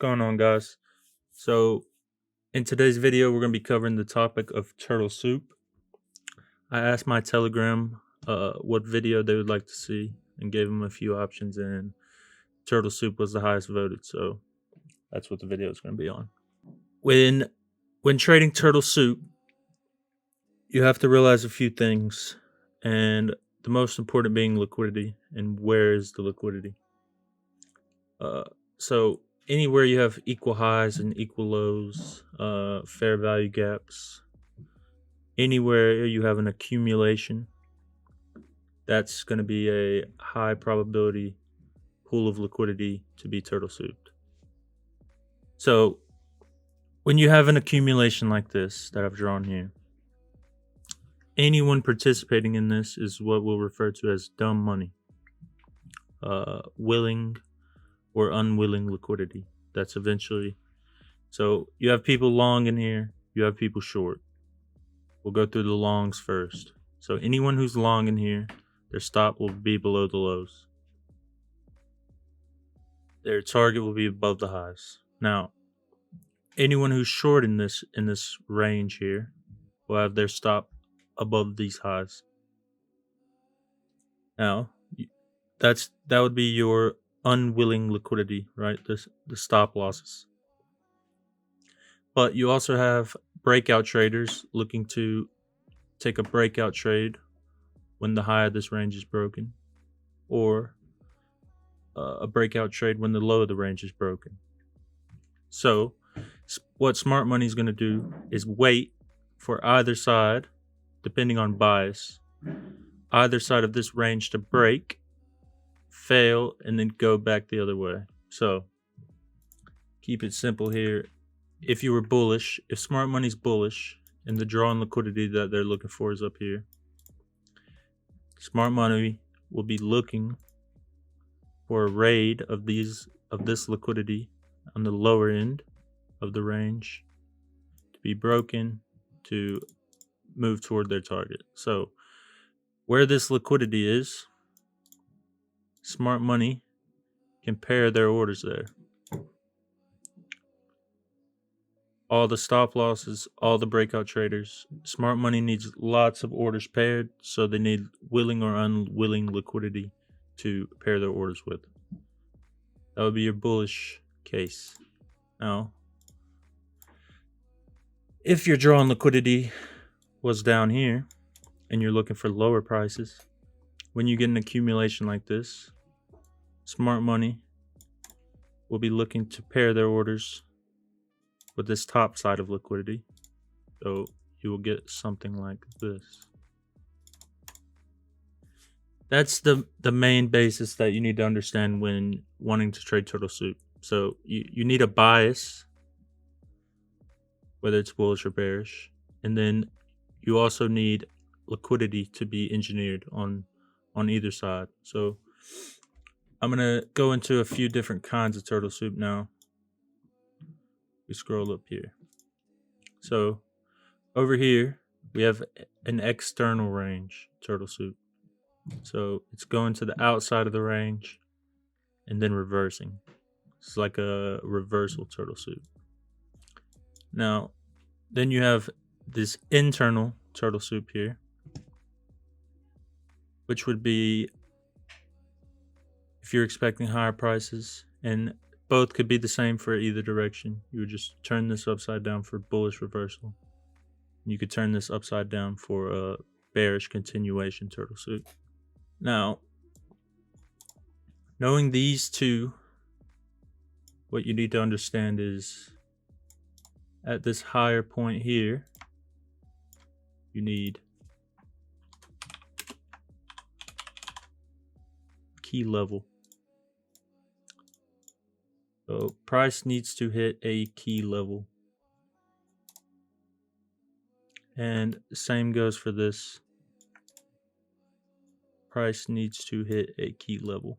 going on, guys? So in today's video, we're going to be covering the topic of turtle soup. I asked my Telegram what video they would like to see and gave them a few options, and turtle soup was the highest voted, so that's what the video is going to be on. When trading turtle soup, you have to realize a few things, and the most important being liquidity and where is the liquidity. So anywhere you have equal highs and equal lows, fair value gaps, anywhere you have an accumulation, that's going to be a high probability pool of liquidity to be turtle souped. So when you have an accumulation like this that I've drawn here, anyone participating in this is what we'll refer to as dumb money, willing or unwilling liquidity. That's eventually. So you have people long in here, you have people short. We'll go through the longs first. So anyone who's long in here, their stop will be below the lows. Their target will be above the highs. Now, anyone who's short in this range here will have their stop above these highs. Now, that would be your unwilling liquidity, right? The stop losses. But you also have breakout traders looking to take a breakout trade when the high of this range is broken, or a breakout trade when the low of the range is broken. So what smart money is going to do is wait for either side, depending on bias, either side of this range to break, fail, and then go back the other way. So keep it simple here. If you were bullish, if smart money's bullish and the drawn liquidity that they're looking for is up here, smart money will be looking for a raid of this liquidity on the lower end of the range to be broken to move toward their target. So where this liquidity is, smart money can pair their orders there. All the stop losses, all the breakout traders, smart money needs lots of orders paired, so they need willing or unwilling liquidity to pair their orders with. That would be your bullish case. Now, if your drawn liquidity was down here and you're looking for lower prices, when you get an accumulation like this, smart money will be looking to pair their orders with this top side of liquidity. So you will get something like this. That's the main basis that you need to understand when wanting to trade turtle soup. So you need a bias, whether it's bullish or bearish, and then you also need liquidity to be engineered on either side. So I'm gonna go into a few different kinds of turtle soup now. We scroll up here. So over here we have an external range turtle soup. So it's going to the outside of the range and then reversing. It's like a reversal turtle soup. Now, then you have this internal turtle soup here, which would be if you're expecting higher prices, and both could be the same for either direction. You would just turn this upside down for bullish reversal. You could turn this upside down for a bearish continuation turtle soup. Now, knowing these two, what you need to understand is at this higher point here, you need key level. So price needs to hit a key level. And the same goes for this. Price needs to hit a key level.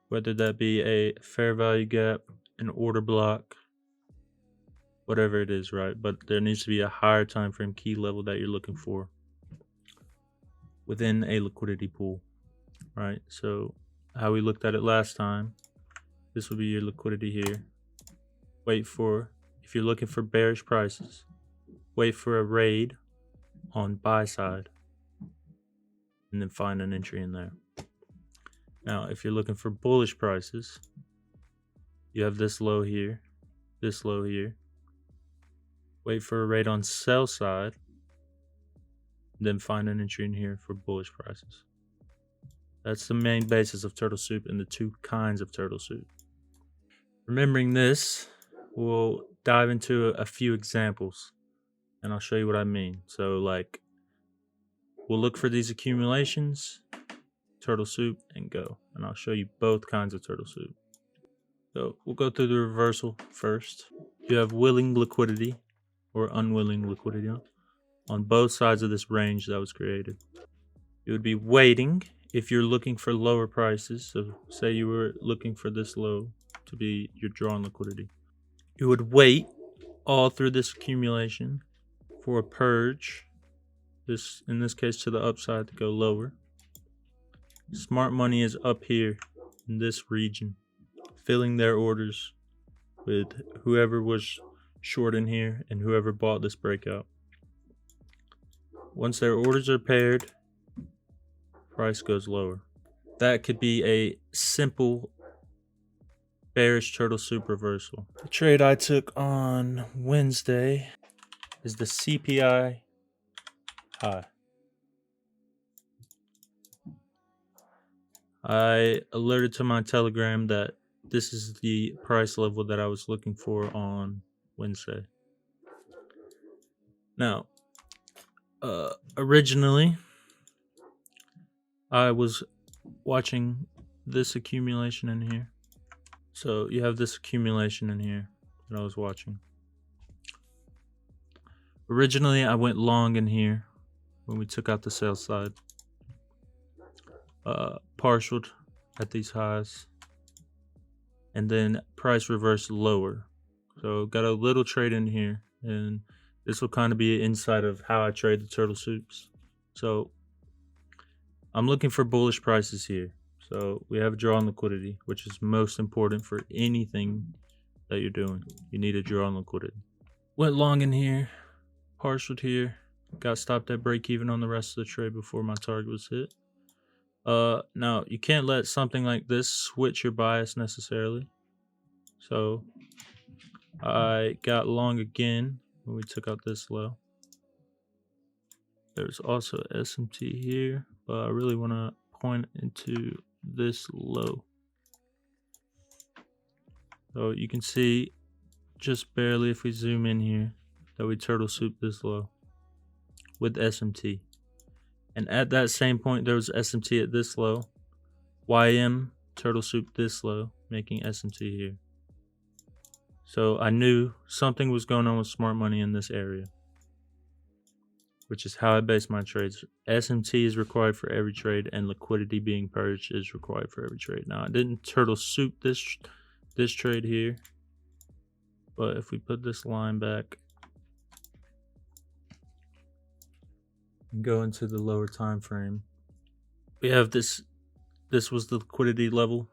Whether that be a fair value gap, an order block, whatever it is, right? But there needs to be a higher time frame key level that you're looking for within a liquidity pool, right? So how we looked at it last time This will be your liquidity here. Wait for, if you're looking for bearish prices, wait for a raid on buy side and then find an entry in there. Now, if you're looking for bullish prices, you have this low here, this low here. Wait for a raid on sell side, then find an entry in here for bullish prices. That's the main basis of turtle soup and the two kinds of turtle soup. Remembering this, we'll dive into a few examples and I'll show you what I mean. So like, we'll look for these accumulations, turtle soup, and go. And I'll show you both kinds of turtle soup. So we'll go through the reversal first. You have willing liquidity or unwilling liquidity on both sides of this range that was created. You would be waiting if you're looking for lower prices. So say you were looking for this low to be your drawn liquidity. You would wait all through this accumulation for a purge, this in this case to the upside, to go lower. Smart money is up here in this region, filling their orders with whoever was short in here and whoever bought this breakout. Once their orders are paired, price goes lower. That could be a simple bearish turtle soup reversal. The trade I took on Wednesday is the CPI high. I alerted to my Telegram that this is the price level that I was looking for on Wednesday. Now, originally, I was watching this accumulation in here. So you have this accumulation in here that I was watching. Originally, I went long in here when we took out the sell side. Partialed at these highs. And then price reversed lower. So got a little trade in here. And this will kind of be an insight of how I trade the turtle soups. So I'm looking for bullish prices here. So we have a draw on liquidity, which is most important for anything that you're doing. You need a draw on liquidity. Went long in here, partialed here, got stopped at break even on the rest of the trade before my target was hit. Now you can't let something like this switch your bias necessarily. So I got long again when we took out this low. There's also SMT here, but I really want to point into this low. So you can see just barely, if we zoom in here, that we turtle soup this low with SMT. And at that same point, there was SMT at this low. YM turtle soup this low, making SMT here. So I knew something was going on with smart money in this area, which is how I base my trades. SMT is required for every trade, and liquidity being purged is required for every trade. Now, I didn't turtle soup this trade here, but if we put this line back and go into the lower time frame, we have this. This was the liquidity level.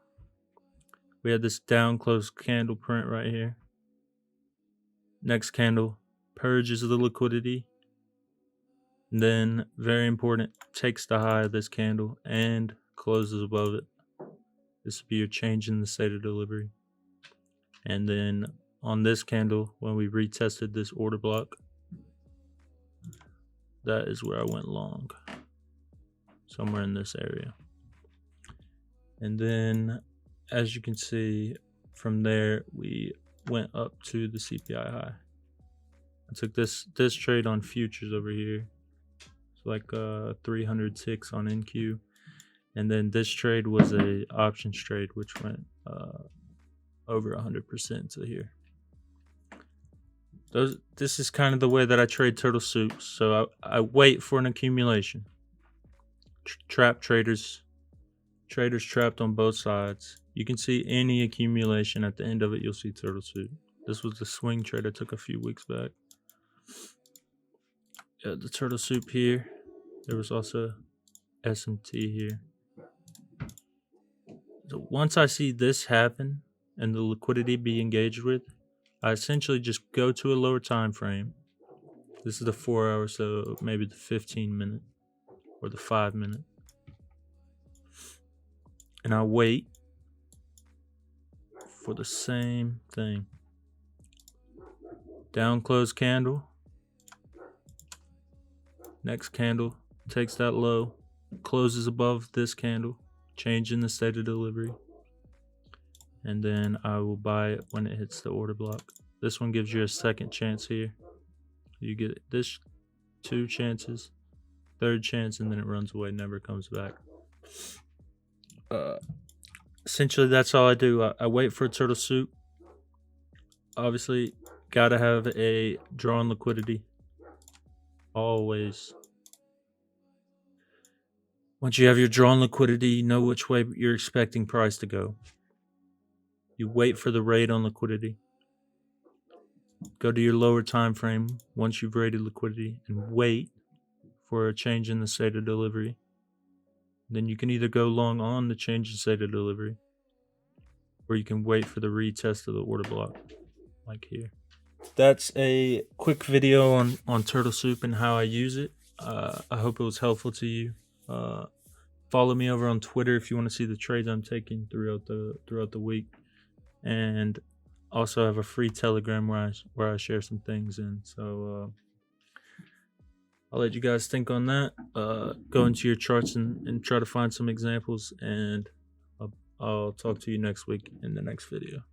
We had this down close candle print right here. Next candle purges the liquidity. Then, very important, takes the high of this candle and closes above it. This would be your change in the state of delivery. And then on this candle, when we retested this order block, that is where I went long. Somewhere in this area. And then, as you can see, from there, we went up to the CPI high. I took this trade on futures over here. Like 306 on NQ, and then this trade was a options trade which went over 100% to here. This is kind of the way that I trade turtle soups. So I wait for an accumulation. Trap traders trapped on both sides. You can see any accumulation at the end of it. You'll see turtle soup. This was the swing trade I took a few weeks back. Yeah, the turtle soup here. There was also SMT here. So once I see this happen and the liquidity be engaged with, I essentially just go to a lower time frame. This is the 4 hour, so maybe the 15-minute or the 5-minute. And I wait for the same thing. Down close candle. Next candle takes that low, closes above this candle, change in the state of delivery. And then I will buy it when it hits the order block. This one gives you a second chance here. You get this 2 chances, third chance, and then it runs away, never comes back. Essentially, that's all I do. I wait for a turtle soup. Obviously, gotta have a drawn liquidity. Always. Once you have your drawn liquidity, you know which way you're expecting price to go. You wait for the raid on liquidity. Go to your lower time frame once you've raided liquidity and wait for a change in the state of delivery. Then you can either go long on the change in state of delivery, or you can wait for the retest of the order block, like here. That's a quick video on turtle soup and how I use it. I hope it was helpful to you. Follow me over on Twitter if you want to see the trades I'm taking throughout the week, and also have a free Telegram where I share some things in. So I'll let you guys think on that. Go into your charts and try to find some examples, and I'll talk to you next week in the next video.